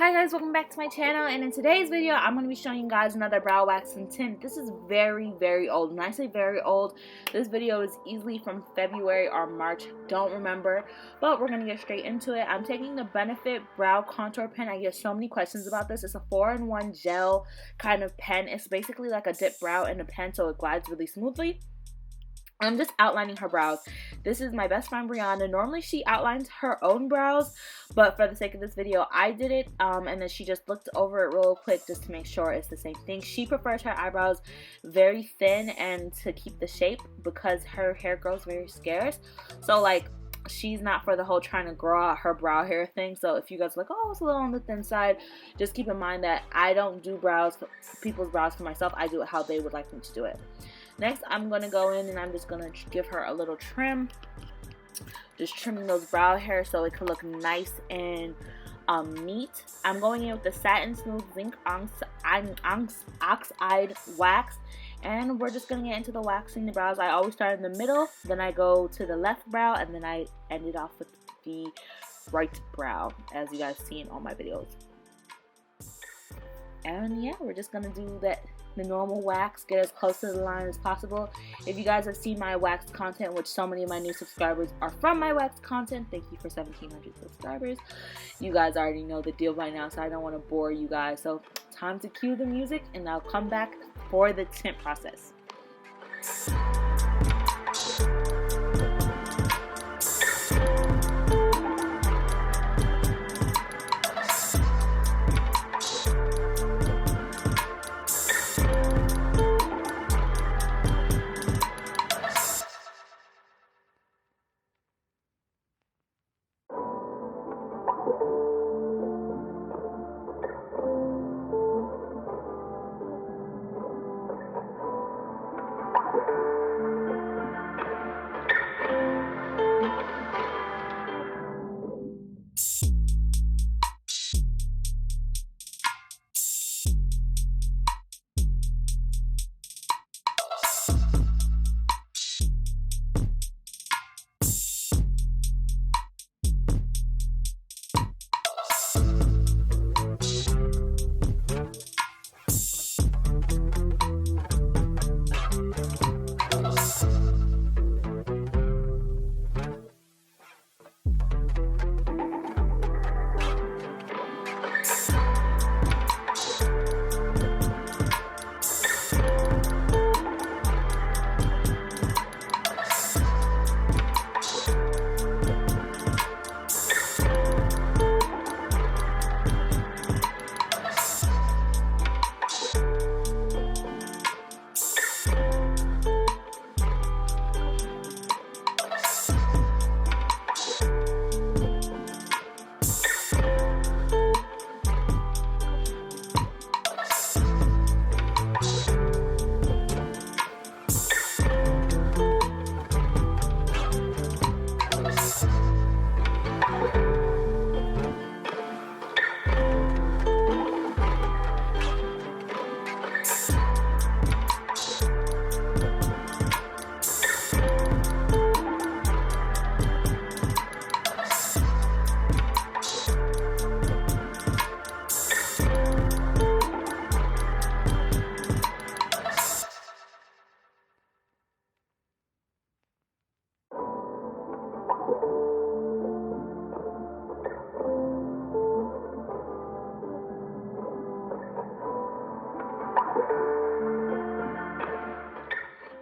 Hi guys, welcome back to my channel, and in today's video I'm going to be showing you guys another brow wax and tint. This is very old. When I say very old, this video is easily from February or March, don't remember, but we're going to get straight into it. I'm taking the Benefit Brow Contour Pen. I get so many questions about this. It's a 4-in-1 gel kind of pen. It's basically like a dip brow in a pen, so it glides really smoothly. I'm just outlining her brows. This is my best friend Brianna. Normally she outlines her own brows, but for the sake of this video I did it, and then she just looked over it real quick just to make sure it's the same thing. She prefers her eyebrows very thin and to keep the shape because her hair grows very scarce, so like she's not for the whole trying to grow out her brow hair thing. So if you guys are like, oh, it's a little on the thin side, just keep in mind that I don't do people's brows for myself. I do it how they would like me to do it. Next, I'm going to go in and I'm just going to give her a little trim. Just trimming those brow hairs so it can look nice and neat. I'm going in with the Satin Smooth Zinc Oxide Wax. And we're just going to get into the waxing the brows. I always start in the middle, then I go to the left brow, and then I end it off with the right brow, as you guys see in all my videos. And yeah, we're just going to do the normal wax, get as close to the line as possible. If you guys have seen my wax content, which so many of my new subscribers are from my wax content, thank you for 1,700 subscribers. You guys already know the deal by now, so I don't want to bore you guys. So time to cue the music, and I'll come back for the tint process.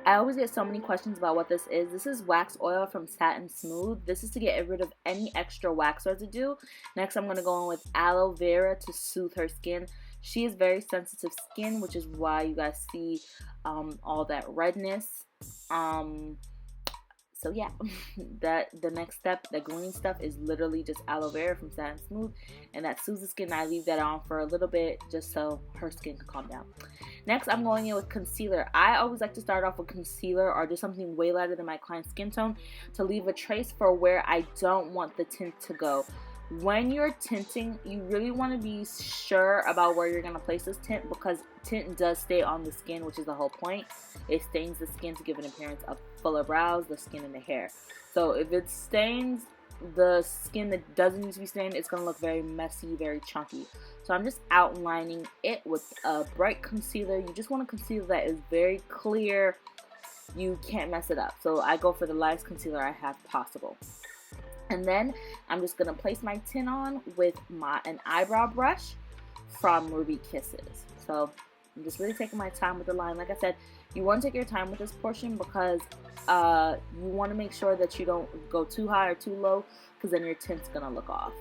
I always get so many questions about what this is. This is wax oil from Satin Smooth. This is to get rid of any extra wax residue. Next, I'm going to go in with aloe vera to soothe her skin. She has very sensitive skin, which is why you guys see all that redness. So yeah, the next step, the green stuff, is literally just aloe vera from Satin Smooth, and that soothes the skin. I leave that on for a little bit just so her skin can calm down. Next, I'm going in with concealer. I always like to start off with concealer or just something way lighter than my client's skin tone to leave a trace for where I don't want the tint to go. When you're tinting, you really want to be sure about where you're going to place this tint, because tint does stay on the skin, which is the whole point. It stains the skin to give an appearance of fuller brows, the skin, and the hair. So if it stains the skin that doesn't need to be stained, it's going to look very messy, very chunky. So I'm just outlining it with a bright concealer. You just want a concealer that is very clear. You can't mess it up. So I go for the lightest concealer I have possible. And then I'm just going to place my tint on with an eyebrow brush from Ruby Kisses. So I'm just really taking my time with the line. Like I said, you want to take your time with this portion because you want to make sure that you don't go too high or too low, because then your tint's going to look off.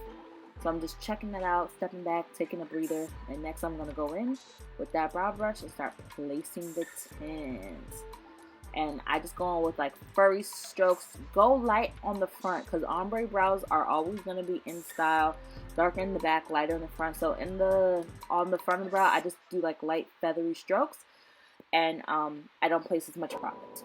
So I'm just checking that out, stepping back, taking a breather, and next I'm going to go in with that brow brush and start placing the tints. And I just go on with like furry strokes. Go light on the front, because ombre brows are always going to be in style. Darker in the back, lighter in the front. So on the front of the brow, I just do like light feathery strokes, and I don't place as much product.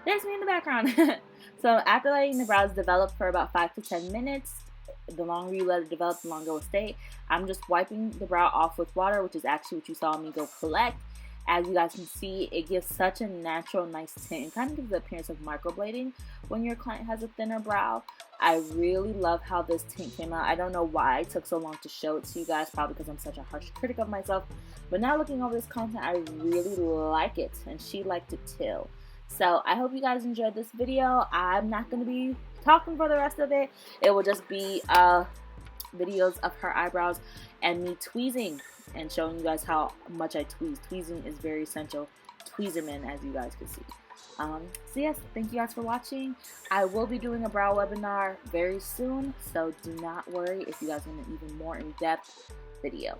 There's me in the background. So after letting the brows develop for about 5 to 10 minutes, the longer you let it develop, the longer it will stay. I'm just wiping the brow off with water, which is actually what you saw me go collect. As you guys can see, it gives such a natural, nice tint. It kind of gives the appearance of microblading when your client has a thinner brow. I really love how this tint came out. I don't know why it took so long to show it to you guys, probably because I'm such a harsh critic of myself. But now looking over this content, I really like it, and she liked it too. So I hope you guys enjoyed this video. I'm not going to be talking for the rest of it. It will just be videos of her eyebrows and me tweezing and showing you guys how much I tweeze. Tweezing is very essential. Tweezerman, as you guys can see. So yes, thank you guys for watching. I will be doing a brow webinar very soon, so do not worry if you guys want an even more in-depth video.